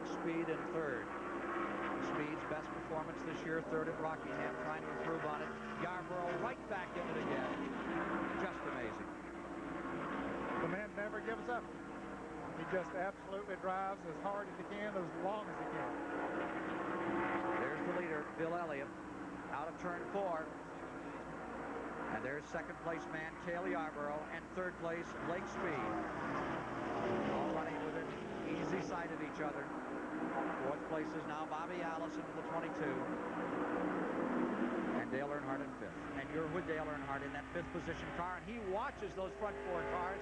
Lake Speed in third. Speed's best performance this year, third at Rockingham, trying to improve on it. Yarborough right back in it again. Just amazing. The man never gives up. He just absolutely drives as hard as he can, as long as he can. There's the leader, Bill Elliott, out of turn 4. And there's second place man, Cale Yarborough, and third place, Lake Speed. All running within easy sight of each other. Fourth place is now Bobby Allison in the 22. And Dale Earnhardt in fifth. And you're with Dale Earnhardt in that fifth position car, and he watches those front 4 cars.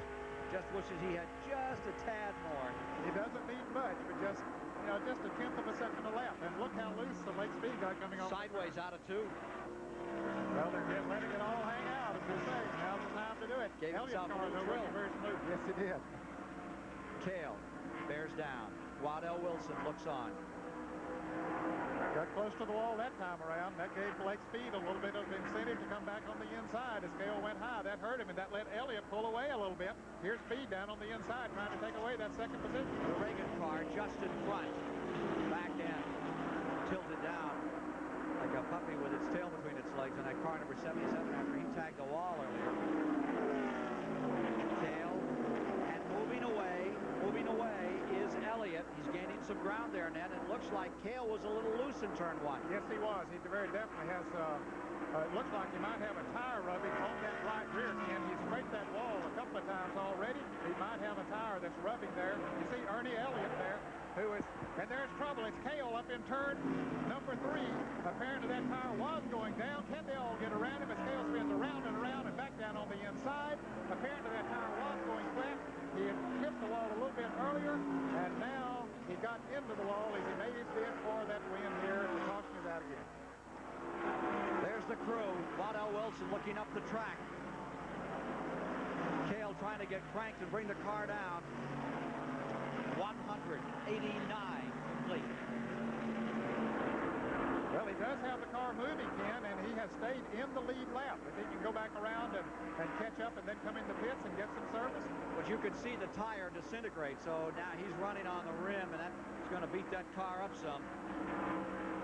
Just wishes he had just a tad more. He doesn't need much, but just, you know, just a tenth of a second a lap. And look how loose the Lake Speed got coming off. Sideways out of 2. Well, they're just letting it all hang out, as we say. Now's the time to do it. Gave Elliott's himself a car little is working very smooth. Yes, it did. Cale bears down. Waddell Wilson looks on. Got close to the wall that time around. That gave Lake Speed a little bit of incentive to come back on the inside as Cale went high. That hurt him, and that let Elliott pull away a little bit. Here's Speed down on the inside trying to take away that second position. The Reagan car just in front. Back end. Tilted down like a puppy with its tail between its legs. And that car number 77 after he tagged the wall earlier. Cale. And moving away is Elliott. He's gaining some ground there, Ned. It looks like Cale was a little loose in turn 1. Yes, he was. He very definitely has, it looks like he might have a tire rubbing on that right rear end. He's scraped that wall a couple of times already. He might have a tire that's rubbing there. You see Ernie Elliott there, who is, and there's trouble. It's Cale up in turn number 3. Apparently that tire was going down. Can they all get around him as Cale spins around and around and back down on the inside? Apparently that tire was going flat. He had hit the wall a little bit earlier, and now he got into the wall as he made his bid for that win here, and the caution is out again. There's the crew. Waddell Wilson looking up the track. Cale trying to get cranked and bring the car down. 189 complete. Well, he does have the car moving, Ken, and he has stayed in the lead lap. If he can go back around and catch up and then come in the pits and get some service. But you could see the tire disintegrate, so now he's running on the rim, and that's going to beat that car up some.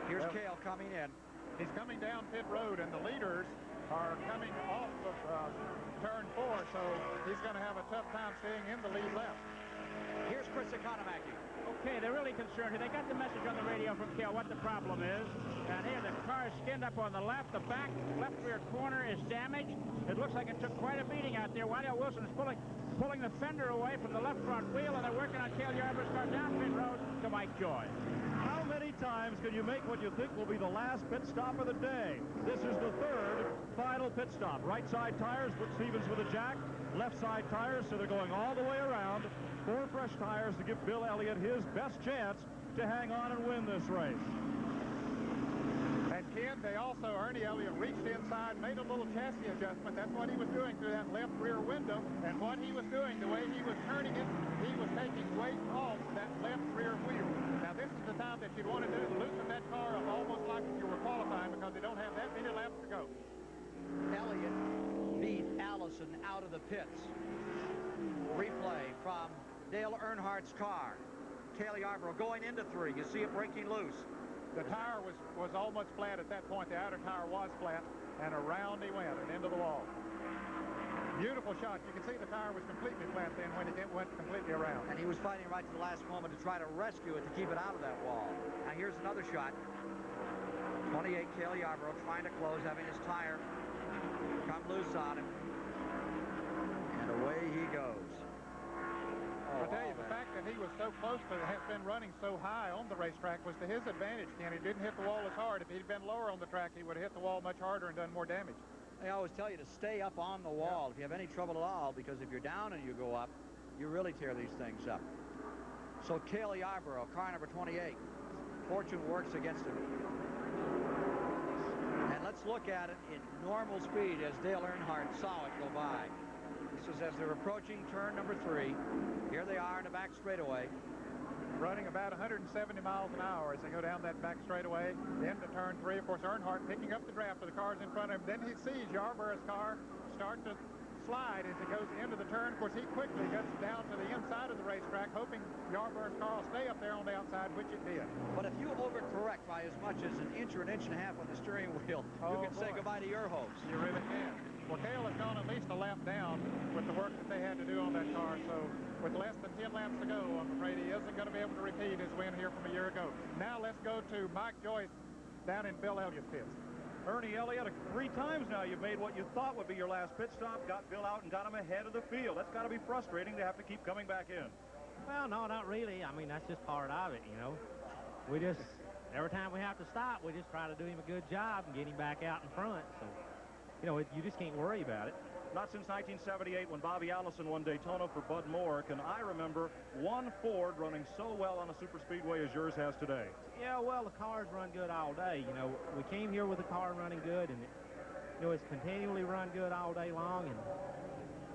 Here's Cale coming in. He's coming down pit road, and the leaders are coming off of turn 4, so he's going to have a tough time staying in the lead lap. Here's Chris Economaki. Okay, they're really concerned here. They got the message on the radio from Cale what the problem is. And here, the car is skinned up on the left. The back left rear corner is damaged. It looks like it took quite a beating out there. Waddell Wilson is pulling the fender away from the left front wheel, and they're working on Cale Yarborough's car down pit road to Mike Joy. How many times can you make what you think will be the last pit stop of the day? This is the third final pit stop. Right side tires put Stevens with a jack. Left side tires, so they're going all the way around. 4 fresh tires to give Bill Elliott his best chance to hang on and win this race. And Ken, they also, Ernie Elliott reached inside, made a little chassis adjustment. That's what he was doing through that left rear window. And what he was doing, the way he was turning it, he was taking weight off that left rear wheel. Now this is the time that you'd want to do is loosen that car up almost like if you were qualifying, because they don't have that many laps to go. Elliott beat Allison out of the pits. Replay from Dale Earnhardt's car. Cale Yarborough going into 3. You see it breaking loose. The tire was almost flat at that point. The outer tire was flat, and around he went and into the wall. Beautiful shot. You can see the tire was completely flat then when it went completely around. And he was fighting right to the last moment to try to rescue it, to keep it out of that wall. Now here's another shot. 28, Cale Yarborough trying to close, having his tire come loose on him. And away he goes. I'll tell you, the fact that he was so close to have been running so high on the racetrack was to his advantage, Ken. He didn't hit the wall as hard. If he'd been lower on the track, he would have hit the wall much harder and done more damage. They always tell you to stay up on the wall if you have any trouble at all, because if you're down and you go up, you really tear these things up. So Cale Yarborough, car number 28. Fortune works against him. And let's look at it in normal speed as Dale Earnhardt saw it go by. This is as they're approaching turn number 3. Here they are in the back straightaway. Running about 170 miles an hour as they go down that back straightaway into turn 3. Of course, Earnhardt picking up the draft of the cars in front of him. Then he sees Yarborough's car start to slide as he goes into the turn. Of course, he quickly gets down to the inside of the racetrack, hoping Yarborough's car will stay up there on the outside, which it did. But if you overcorrect by as much as an inch or an inch and a half on the steering wheel, you can say goodbye to your hopes. You really can. Well, Cale has gone at least a lap down with the work that they had to do on that car. So with less than 10 laps to go, I'm afraid he isn't going to be able to repeat his win here from a year ago. Now let's go to Mike Joyce down in Bill Elliott's pits. Ernie Elliott, 3 times now you've made what you thought would be your last pit stop, got Bill out and got him ahead of the field. That's got to be frustrating to have to keep coming back in. Well, no, not really. I mean, that's just part of it, you know. We just, every time we have to stop, we just try to do him a good job and get him back out in front. So, you know, you just can't worry about it. Not since 1978 when Bobby Allison won Daytona for Bud Moore can I remember one Ford running so well on a super speedway as yours has today. Yeah, well, the cars run good all day. You know, we came here with the car running good, and you know, it's continually run good all day long, and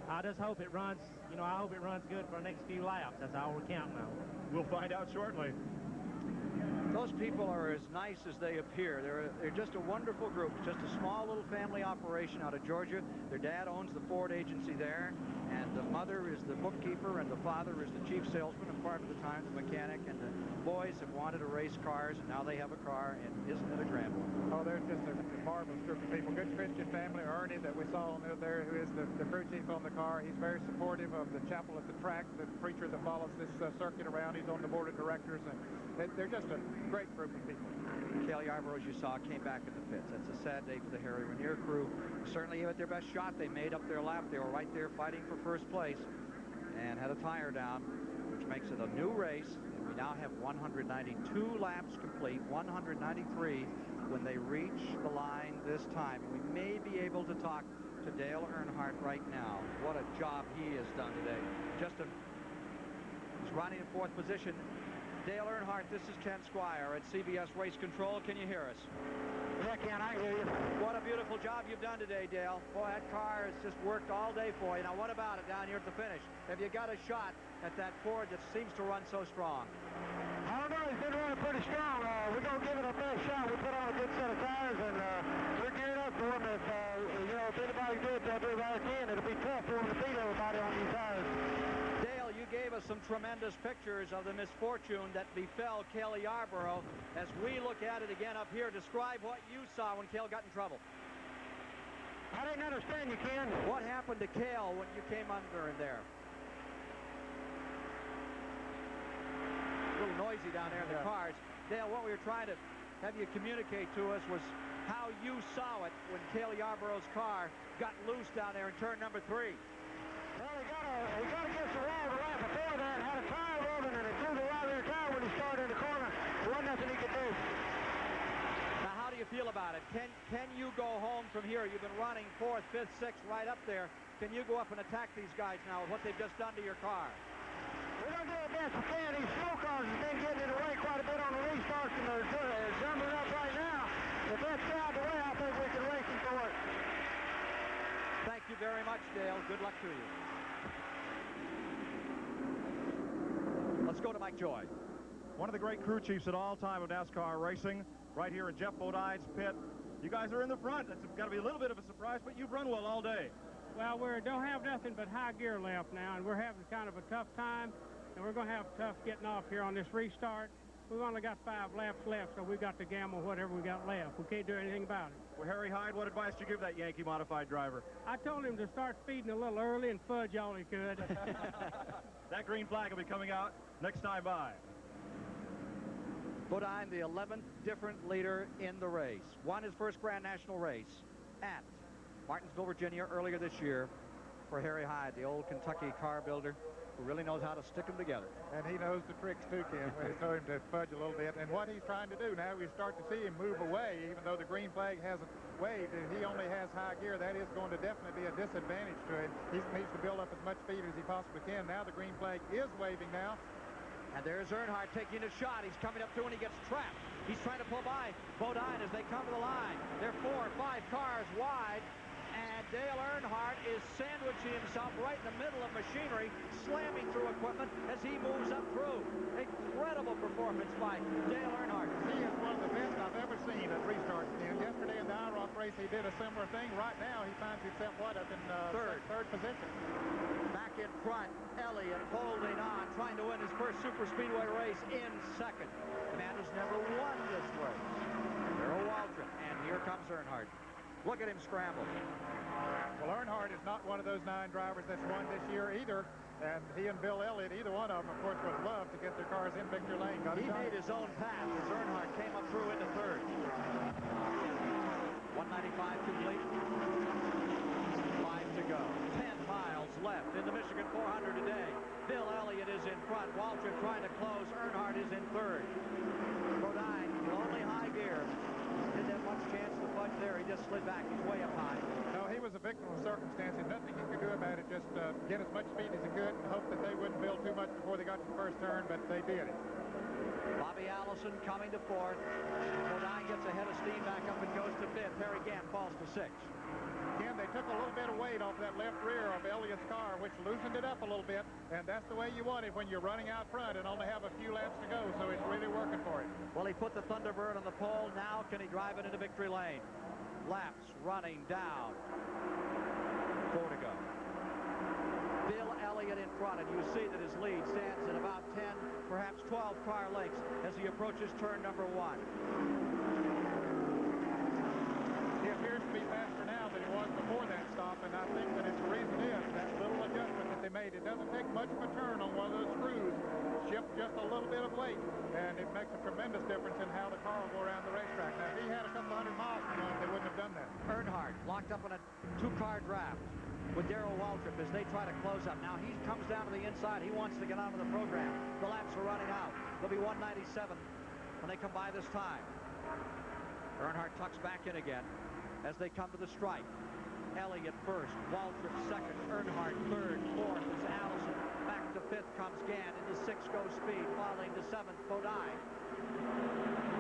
I just hope it runs, you know, I hope it runs good for the next few laps. That's all we're counting on. We'll find out shortly. Those people are as nice as they appear. They're just a wonderful group. It's just a small little family operation out of Georgia. Their dad owns the Ford agency there, and the mother is the bookkeeper, and the father is the chief salesman, and part of the time the mechanic. And the boys have wanted to race cars, and now they have a car, and isn't it a grand one? Oh, they're just a marvelous group of people. Good Christian family. Ernie that we saw on there, who is the crew chief on the car. He's very supportive of the chapel at the track, the preacher that follows this circuit around. He's on the board of directors, and they're just a great group of people. Cale Yarborough, as you saw, came back in the pits. That's a sad day for the Harry Ranier crew. Certainly gave it their best shot. They made up their lap. They were right there fighting for first place and had a tire down, which makes it a new race. And we now have 192 laps complete, 193 when they reach the line this time. We may be able to talk to Dale Earnhardt right now. What a job he has done today. He's running in 4th position. Dale Earnhardt, this is Ken Squire at CBS Race Control. Can you hear us? Yeah, Ken, I hear you. What a beautiful job you've done today, Dale. Boy, that car has just worked all day for you. Now, what about it down here at the finish? Have you got a shot at that Ford that seems to run so strong? I don't know. He's been running pretty strong. We're going to give it our best shot. We put on a good set of tires, and we're geared up for him. If, you know, if anybody's good, they'll do what they can. It'll be tough for him to beat everybody on these tires. Dale, you gave us some tremendous pictures of the misfortune that befell Cale Yarborough. As we look at it again up here, describe what you saw when Cale got in trouble. I didn't understand you, Ken. What happened to Cale when you came under him there? A little noisy down there in the cars. Dale, what we were trying to have you communicate to us was how you saw it when Cale Yarborough's car got loose down there in turn number 3. Well, he got against the wall the lap before that, had a tire rolling, and it threw the right rear tire when he started in the corner. There wasn't nothing he could do. Now, how do you feel about it? Can you go home from here? You've been running 4th, 5th, 6th right up there. Can you go up and attack these guys now with what they've just done to your car? We're going to do our best we can. These slow cars have been getting in the way quite a bit on the restarts, and they're jumping up right now. If that's out of the way, I think we can race them for it. Thank you very much, Dale. Good luck to you. Let's go to Mike Joy. One of the great crew chiefs at all time of NASCAR racing, right here in Jeff Bodine's pit. You guys are in the front. That's got to be a little bit of a surprise, but you've run well all day. Well, we don't have nothing but high gear left now, and we're having kind of a tough time, and we're going to have tough getting off here on this restart. We've only got 5 laps left, so we've got to gamble whatever we got left. We can't do anything about it. Well, Harry Hyde, what advice did you give that Yankee modified driver? I told him to start feeding a little early and fudge all he could. That green flag will be coming out next time by. Bodine, the 11th different leader in the race. Won his first Grand National race at Martinsville, Virginia earlier this year for Harry Hyde, the old Kentucky car builder who really knows how to stick them together. And he knows the tricks too, Ken. We told him to fudge a little bit. And what he's trying to do now, we start to see him move away, even though the green flag hasn't waved and he only has high gear. That is going to definitely be a disadvantage to him. He needs to build up as much speed as he possibly can. Now the green flag is waving now. And there's Earnhardt taking a shot. He's coming up through and he gets trapped. He's trying to pull by Bodine as they come to the line. They're 4 or 5 cars wide. And Dale Earnhardt is sandwiching himself right in the middle of machinery, slamming through equipment as he moves up through. Incredible performance by Dale Earnhardt. He is one one of the best I've ever seen at restarts. And yesterday in the IROC race, he did a similar thing. Right now, he finds himself, up in third position. Back in front, Elliott holding on, trying to win his first super speedway race in second. The man who's never won this race. Darrell Waltrip, and here comes Earnhardt. Look at him scramble. Well, Earnhardt is not one of those 9 drivers that's won this year either. And he and Bill Elliott, either one of them, of course, would love to get their cars in victory lane. He made his own path as Earnhardt came up through into third. 195 complete. 5 to go. 10 miles left in the Michigan 400 today. Bill Elliott is in front. Waltrip trying to close. Earnhardt is in third. Bodine, only high gear. Didn't have much chance to fudge there. He just slid back. He's way up high. No, he was a victim of circumstances. Nothing he could do about it. Just get as much speed as he could and hope that they wouldn't build too much before they got to the first turn, but they did it. Bobby Allison coming to fourth. Bodine gets ahead of steam back up and goes to fifth. Harry Gant falls to sixth. Again, they took a little bit of weight off that left rear of Elliott's car, which loosened it up a little bit, and that's the way you want it when you're running out front and only have a few laps to go, so it's really working for him. Well, he put the Thunderbird on the pole. Now can he drive it into victory lane? Laps running down. 4 to go. Bill Elliott in front, and you see that his lead stands at about 10, perhaps 12 car lengths as he approaches turn number 1. He appears to be faster now than he was before that stop, and I think that the reason is that little adjustment that they made. It doesn't take much of a turn on one of those screws. Shift just a little bit of weight, and it makes a tremendous difference in how the car will go around the racetrack. Now, if he had a couple hundred miles to run, they wouldn't have done that. Earnhardt locked up in a 2-car draft with Darrell Waltrip as they try to close up. Now he comes down to the inside. He wants to get out of the program. The laps are running out. They'll be 197 when they come by this time. Earnhardt tucks back in again as they come to the stripe. Elliott first, Waltrip second, Earnhardt third, fourth is Allison. Back to fifth comes Gant. Into sixth goes Speed, following to seventh, Bodine.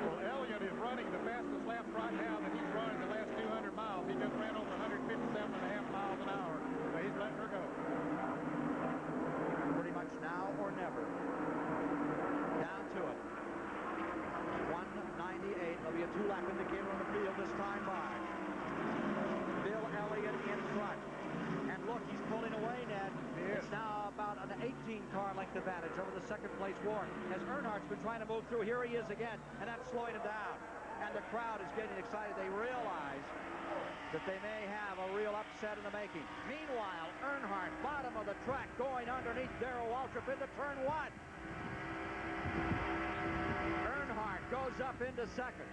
Well, Elliott is running the fastest lap right now that he's run in the last 200 miles. He just ran over 157.5 miles an hour. So he's letting her go. Pretty much now or never. Down to it. 198. There'll be a 2-lap indicator on the field this time by. Bill Elliott in front. And look, he's pulling away, Ned. It's now about an 18-car length advantage over the second-place war. As Earnhardt's been trying to move through, here he is again, and that's slowing him down. And the crowd is getting excited. They realize that they may have a real upset in the making. Meanwhile, Earnhardt, bottom of the track, going underneath Darrell Waltrip into turn 1. Earnhardt goes up into second.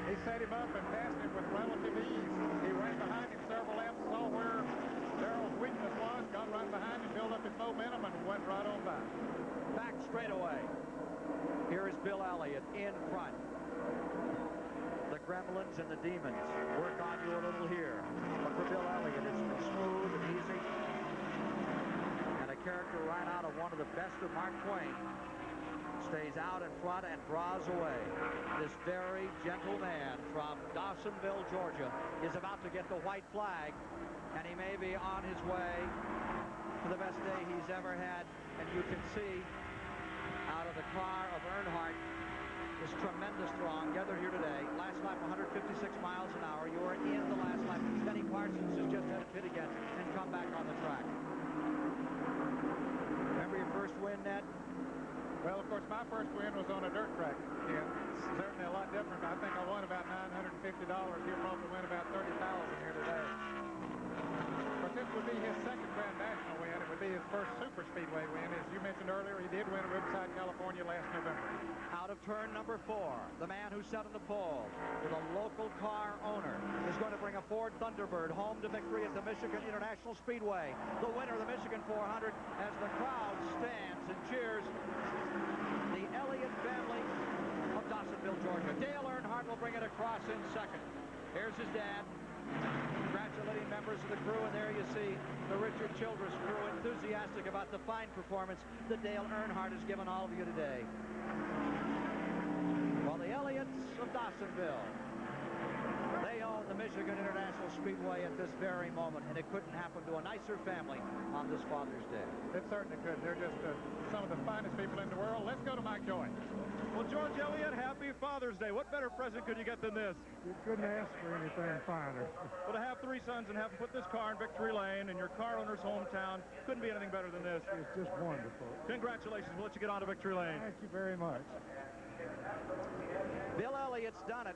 He set him up and passed him with relative ease. He ran behind him several laps, saw where Darrell's weakness was, got right behind him, built up his momentum, and went right on by. Back straight away. Here is Bill Elliott in front. The gremlins and the demons work on you a little here. But for Bill Elliott, it's been smooth and easy. And a character right out of one of the best of Mark Twain. Stays out in front and draws away. This very gentle man from Dawsonville, Georgia, is about to get the white flag, and he may be on his way to the best day he's ever had. And you can see out of the car of Earnhardt this tremendous throng gathered here today. Last lap 156 miles an hour. You are in the last lap. Benny Parsons has just had to pit again and come back on the track. Remember your first win, Ned? Well, of course, my first win was on a dirt track. Yeah, it's certainly a lot different. I think I won about $950. He'll probably win about $30,000 here today. But this would be his second Grand National win. It would be his first super speedway win. As you mentioned earlier, he did win at Riverside, California last November. Out of turn number 4, the man who sat on the pole with a local car owner is going to bring a Ford Thunderbird home to victory at the Michigan International Speedway. The winner of the Michigan 400 as the crowd stands and cheers the Elliott family of Dawsonville, Georgia. Dale Earnhardt will bring it across in second. Here's his dad congratulating members of the crew, and there you see the Richard Childress crew enthusiastic about the fine performance that Dale Earnhardt has given all of you today. Well, the Elliots of Dawsonville, they own the Michigan International Speedway at this very moment, and it couldn't happen to a nicer family on this Father's Day. It certainly could. They're just some of the finest people in the world. Let's go to Mike Joy. Well, George, Elliott, happy Father's Day. What better present could you get than this? You couldn't ask for anything finer. Well, to have 3 sons and have them put this car in Victory Lane in your car owner's hometown, couldn't be anything better than this. It's just wonderful. Congratulations. We'll let you get on to Victory Lane. Thank you very much. Bill Elliott's done it.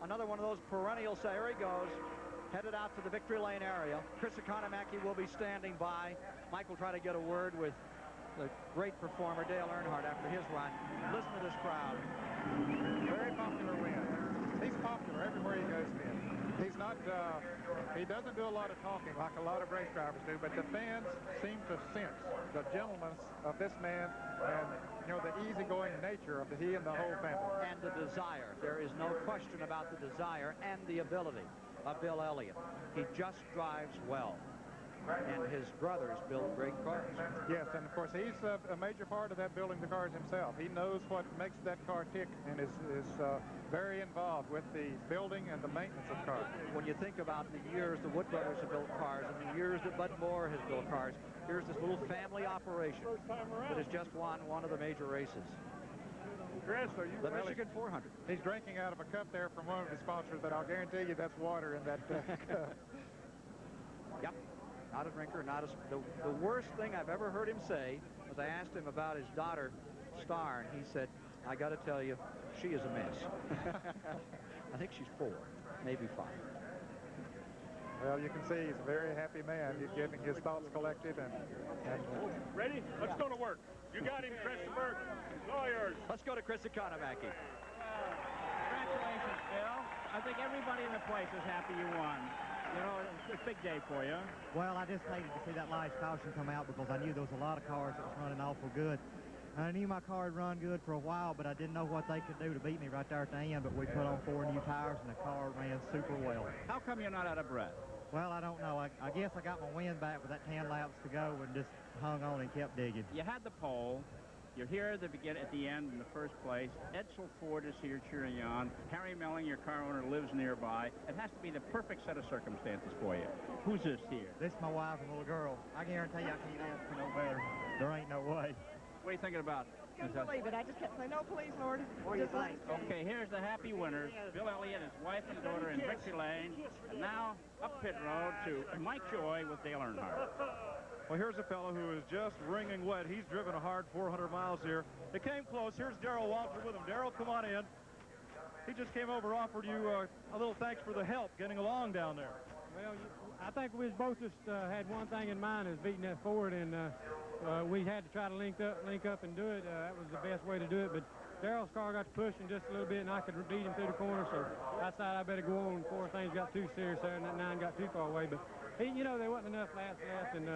Another one of those perennials. There he goes, headed out to the Victory Lane area. Chris Economaki will be standing by. Mike will try to get a word with the great performer Dale Earnhardt after his run. Listen to this crowd. Very popular win. He's popular everywhere he goes in. He's not, he doesn't do a lot of talking like a lot of race drivers do, but the fans seem to sense the gentleness of this man and, you know, the easygoing nature of he and the whole family. And the desire. There is no question about the desire and the ability of Bill Elliott. He just drives well. And his brothers build great cars. Yes, and of course he's a major part of that, building the cars himself. He knows what makes that car tick and is very involved with the building and the maintenance of cars. When you think about the years the Wood brothers have built cars and the years that Bud Moore has built cars, here's this little family operation that has just won one of the major races. Chris, are you the Michigan 400. He's drinking out of a cup there from one of his sponsors, but I'll guarantee you that's water in that cup. Yep. Not a drinker, not a... The worst thing I've ever heard him say was I asked him about his daughter, Star, and he said, I got to tell you, she is a mess. I think she's 4, maybe 5. Well, you can see he's a very happy man. He's getting his thoughts collected and Ready? Let's go to work. You got him, Christopher. Lawyers. Let's go to Chris Economaki. Congratulations, Bill. I think everybody in the place is happy you won. You know, it's a big day for you. Well, I just hated to see that last caution come out because I knew there was a lot of cars that was running awful good. I knew my car had run good for a while, but I didn't know what they could do to beat me right there at the end. But we put on 4 new tires, and the car ran super well. How come you're not out of breath? Well, I don't know. I guess I got my wind back with that 10 laps to go and just hung on and kept digging. You had the pole. You're here at the end in the first place. Edsel Ford is here cheering you on. Harry Melling, your car owner, lives nearby. It has to be the perfect set of circumstances for you. Who's this here? This is my wife and little girl. I guarantee you I can't ask for no better. There ain't no way. What are you thinking about? I couldn't believe it. I just kept saying, no, please, Lord. What do you think? Okay, here's the happy winners. Bill Elliott, his wife and daughter in Victory Lane. And now up pit road to Mike Joy with Dale Earnhardt. Well, here's a fellow who is just wringing wet. He's driven a hard 400 miles here. It came close. Here's Darrell Walter with him. Darrell, come on in. He just came over, offered you a little thanks for the help getting along down there. Well, I think we both just had one thing in mind, is beating that Ford, and we had to try to link up and do it. That was the best way to do it, but Darrell's car got to pushing just a little bit, and I could beat him through the corner, so I decided I better go on before things got too serious there, and that 9 got too far away. But you know, there wasn't enough laps left, and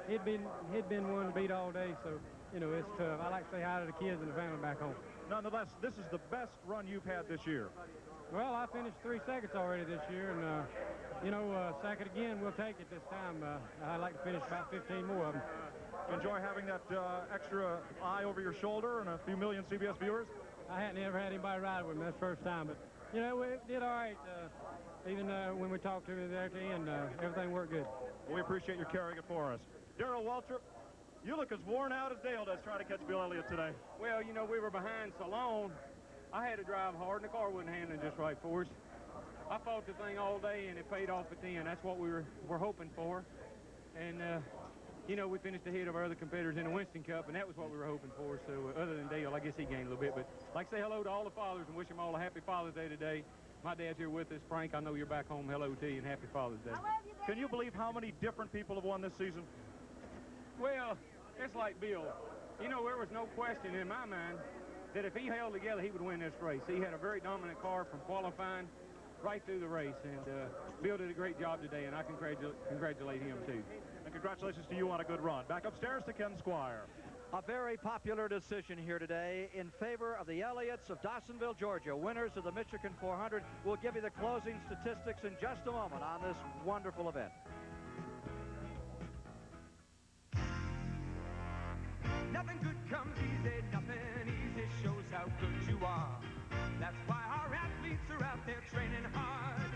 he'd been one to beat all day, so you know, it's tough. I like to say hi to the kids and the family back home. Nonetheless, this is the best run you've had this year. Well, I finished 3 seconds already this year, and you know, second again, we'll take it this time. I'd like to finish about 15 more of them. Enjoy having that extra eye over your shoulder and a few million CBS viewers? I hadn't ever had anybody ride with me. That's the first time, but you know, we did all right. Even when we talked to me there at the end, everything worked good. Well, we appreciate you carrying it for us. Darrell Walter, you look as worn out as Dale does trying to catch Bill Elliott today. Well, you know, we were behind so long, I had to drive hard, and the car wasn't handling just right for us. I fought the thing all day, and it paid off at the end. That's what we were hoping for. And, you know, we finished ahead of our other competitors in the Winston Cup, and that was what we were hoping for. So, other than Dale, I guess he gained a little bit. But I'd like to say hello to all the fathers and wish them all a happy Father's Day today. My dad's here with us. Frank, I know you're back home. Hello to you, and happy Father's Day. Can you believe how many different people have won this season? Well, it's like Bill. You know, there was no question in my mind that if he held together, he would win this race. He had a very dominant car from qualifying right through the race, and Bill did a great job today, and I congratulate him, too. And congratulations to you on a good run. Back upstairs to Ken Squire. A very popular decision here today in favor of the Elliots of Dawsonville, Georgia, winners of the Michigan 400. We'll give you the closing statistics in just a moment on this wonderful event. Nothing good comes easy, nothing easy shows how good you are. That's why our athletes are out there training hard.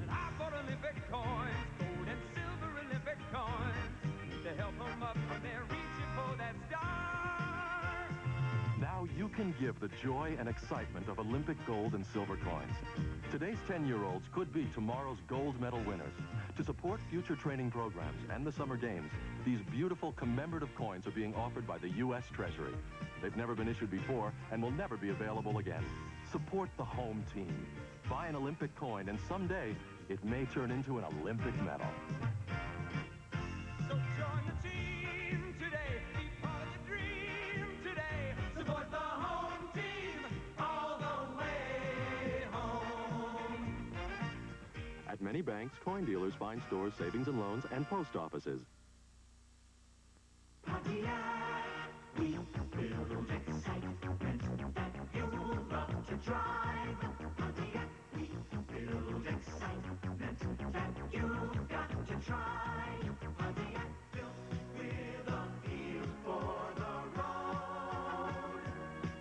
And I bought Olympic coins, gold and silver Olympic coins, to help them up when they're reaching for that star. Now you can give the joy and excitement of Olympic gold and silver coins. Today's 10-year-olds could be tomorrow's gold medal winners. To support future training programs and the Summer Games, these beautiful commemorative coins are being offered by the U.S. Treasury. They've never been issued before and will never be available again. Support the home team. Buy an Olympic coin, and someday it may turn into an Olympic medal. So join the team today. Be part of the dream today. Support the home team all the way home. At many banks, coin dealers, fine stores, savings and loans, and post offices. Pontiac, we build excitement that you love to drive. Pontiac, we build excitement that you've got to try. Pontiac, built with a feel for the road.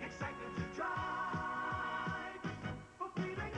Excitement to drive, fulfilling a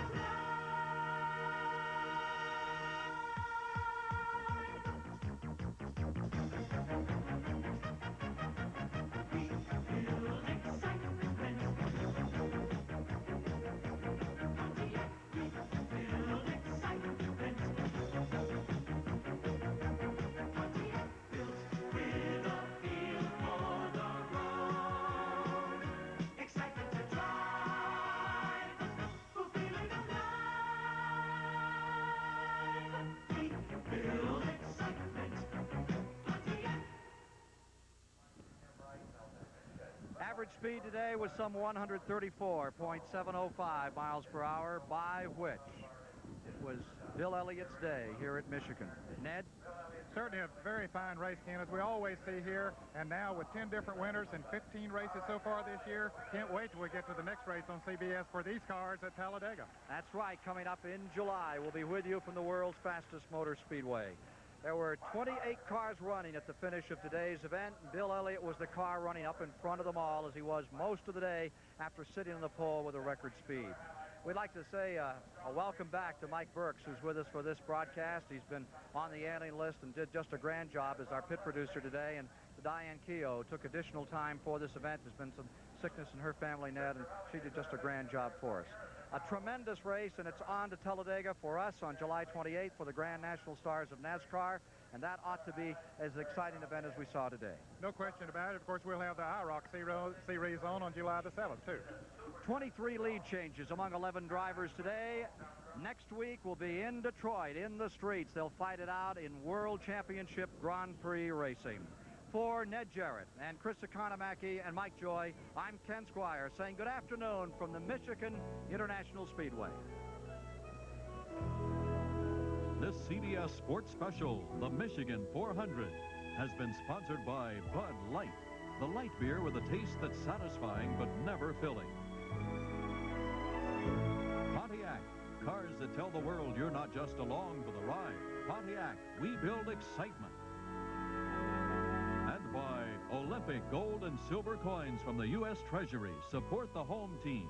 Average speed today was some 134.705 miles per hour, by which it was Bill Elliott's day here at Michigan. Ned? Certainly a very fine race, Ken, as we always see here. And now with 10 different winners and 15 races so far this year, can't wait till we get to the next race on CBS for these cars at Talladega. That's right. Coming up in July, we'll be with you from the world's fastest motor speedway. There were 28 cars running at the finish of today's event. Bill Elliott was the car running up in front of them all, as he was most of the day after sitting on the pole with a record speed. We'd like to say a welcome back to Mike Burks, who's with us for this broadcast. He's been on the ailing list and did just a grand job as our pit producer today. And Diane Keogh took additional time for this event. There's been some sickness in her family, Ned, and she did just a grand job for us. A tremendous race, and it's on to Talladega for us on July 28th for the Grand National Stars of NASCAR, and that ought to be as exciting event as we saw today. No question about it. Of course, we'll have the IROC Series on July the 7th, too. 23 lead changes among 11 drivers today. Next week will be in Detroit, in the streets. They'll fight it out in World Championship Grand Prix racing. For Ned Jarrett and Chris Economaki and Mike Joy, I'm Ken Squire saying good afternoon from the Michigan International Speedway. This CBS Sports Special, the Michigan 400, has been sponsored by Bud Light, the light beer with a taste that's satisfying but never filling. Pontiac, cars that tell the world you're not just along for the ride. Pontiac, we build excitement. And by Olympic gold and silver coins from the U.S. Treasury. Support the home team.